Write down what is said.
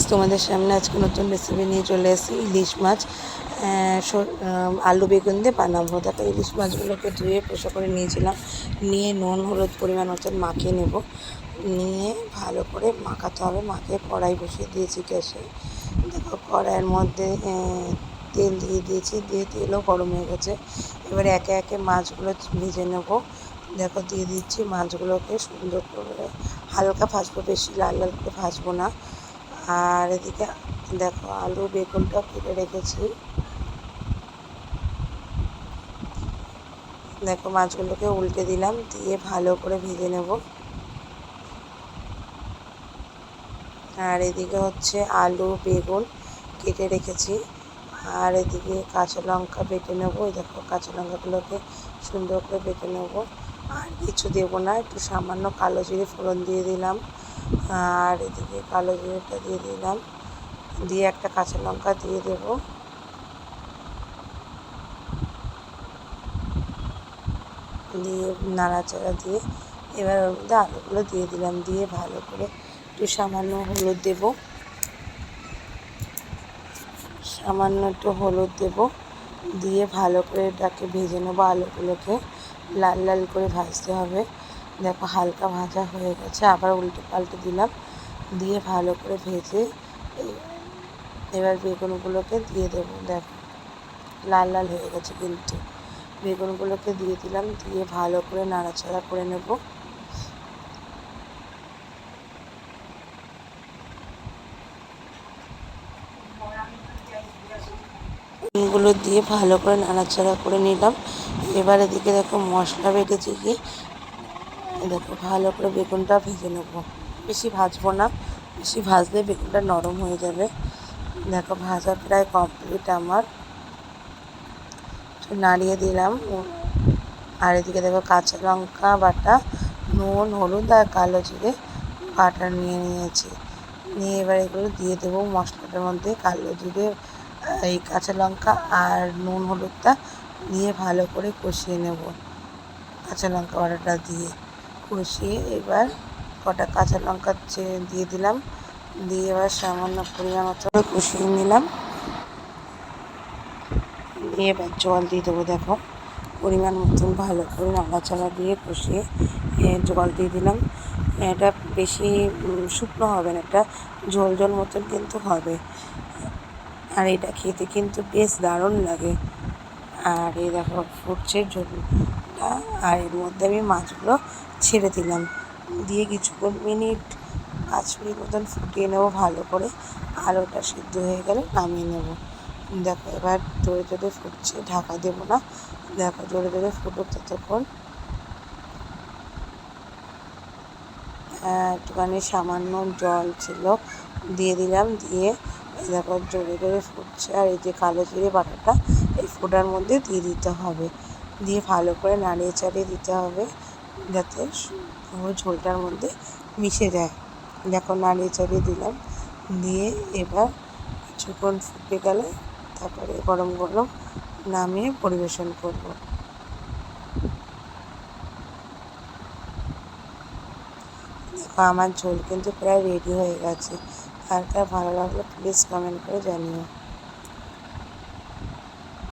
Guys, তোমাদের সামনে আজকে নতুন রেসিপি নিয়ে চলে এসেছি। ইলিশ মাছ আলু বেগুন দিয়ে বানাবো। দেখো, ইলিশ মাছগুলোকে ধুয়ে পরিষ্কার করে নিয়েছিলাম। নিয়ে নুন হলুদ পরিমাণ মতন মাখিয়ে নেব। নিয়ে ভালো করে মাখাতে হবে। মাখিয়ে কড়াই বসিয়ে দিয়েছি গ্যাসে। দেখো, কড়াইয়ের মধ্যে তেল দিয়ে দিয়েছি। দিয়ে তেলও গরম হয়ে গেছে। এবারে একে একে মাছগুলো ভেজে নেব। দেখো, দিয়ে দিচ্ছি মাছগুলোকে সুন্দর করে হালকা ভাজবো, বেশি লাল লাল করে ভাজবো না। আর এদিকে দেখো, আলু বেগুনটা কেটে রেখেছি। দেখো, মাছগুলোকে উল্টে দিলাম, দিয়ে ভালো করে ভেজে নেব। আর এদিকে হচ্ছে আলু বেগুন কেটে রেখেছি। আর এদিকে কাঁচা লঙ্কা বেটে নেব। দেখো, কাঁচা লঙ্কাগুলোকে সুন্দর করে বেটে নেব। আর কিছু দেবো না, একটু সামান্য কালো জিরে ফোড়ন দিয়ে দিলাম। আর এদিকে কালো জিরেটা দিয়ে দিলাম, দিয়ে একটা কাঁচা লঙ্কা দিয়ে দেব। দিয়ে নাড়াচাড়া দিয়ে এবার ওর মধ্যে আলুগুলো দিয়ে দিলাম। দিয়ে ভালো করে একটু সামান্য হলুদ দেব, দিয়ে ভালো করে এটাকে ভেজে নেবো। আলুগুলোকে লাল লাল করে ভাজতে হবে। দেখো, হালকা ভাজা হয়ে গেছে। আবার উল্টে পাল্টে দিলাম, দিয়ে ভালো করে ভেজে এবার বেগুনগুলোকে দিয়ে দেবো। দেখো, লাল লাল হয়ে গেছে কিন্তু। বেগুনগুলোকে দিয়ে দিলাম, দিয়ে ভালো করে নাড়াচাড়া করে নেব। বেগুনগুলো দিয়ে ভালো করে নাড়াচাড়া করে নিলাম। এবার এদিকে দেখো, মশলা বেটেছি। কি দেখো, ভালো করে বেগুনটা ভেজে নেব। বেশি ভাজবো না, বেশি ভাজলে বেগুনটা নরম হয়ে যাবে। দেখো, ভাজা প্রায় কমপ্লিট আমার। নাড়িয়ে দিলাম। আর এদিকে দেখো, কাঁচা লঙ্কা বাটা, নুন হলুদ আর কালো জিরে বাটা নিয়ে নিয়েছি। নিয়ে এবার এগুলো দিয়ে দেবো মশলাটার মধ্যে। কালো জিরে, এই কাঁচা লঙ্কা আর নুন হলুদটা দিয়ে ভালো করে কষিয়ে নেব। কাঁচা লঙ্কা বাটাটা দিয়ে কষিয়ে এবার কটা কাঁচা লঙ্কা দিয়ে দিলাম। দিয়ে এবার সামান্য পরিমাণ মতো কষিয়ে নিলাম। দিয়ে এবার জল দিয়ে দেবো। দেখো, পরিমাণ মতন ভালো করে নাড়াচাড়া দিয়ে কষিয়ে জল দিয়ে দিলাম। এটা বেশি শুকনো হবে না, এটা ঝোল ঝোল মতন কিন্তু হবে। আর এটা খেতে কিন্তু বেশ দারুণ লাগে। আর এই দেখো, ফুটছে ঝোলটা। আর এর মধ্যে আমি মাছগুলো ছেড়ে দিলাম। দিয়ে কিছুক্ষণ 5 মিনিট মতন ফুটিয়ে নেবো ভালো করে। আলুটা সিদ্ধ হয়ে গেলে নামিয়ে নেব। দেখো, এবার জোরে জোরে ফুটছে, ঢাকা দেবো না। দেখো, জোরে জোরে ফুটুক ততক্ষণ। একটুখানি সামান্য জল ছিল, দিয়ে দিলাম। দিয়ে দেখো, জোরে জোরে ফুটছে। আর এই যে কালো জিরে বাটাটা এই ফোটার মধ্যে দিয়ে দিতে হবে। দিয়ে ভালো করে নাড়িয়ে চাড়িয়ে দিতে হবে, যাতে পুরো ঝোলটার মধ্যে মিশে যায়। দেখো, নাড়িয়ে চাড়িয়ে দিলাম। দিয়ে এবার কিছুক্ষণ ফুটে গেলে তারপরে গরম গরম নামিয়ে পরিবেশন করব। দেখো, আমার ঝোল কিন্তু প্রায় রেডি হয়ে গেছে। আর ভালো লাগলে প্লিজ কমেন্ট করে জানিও।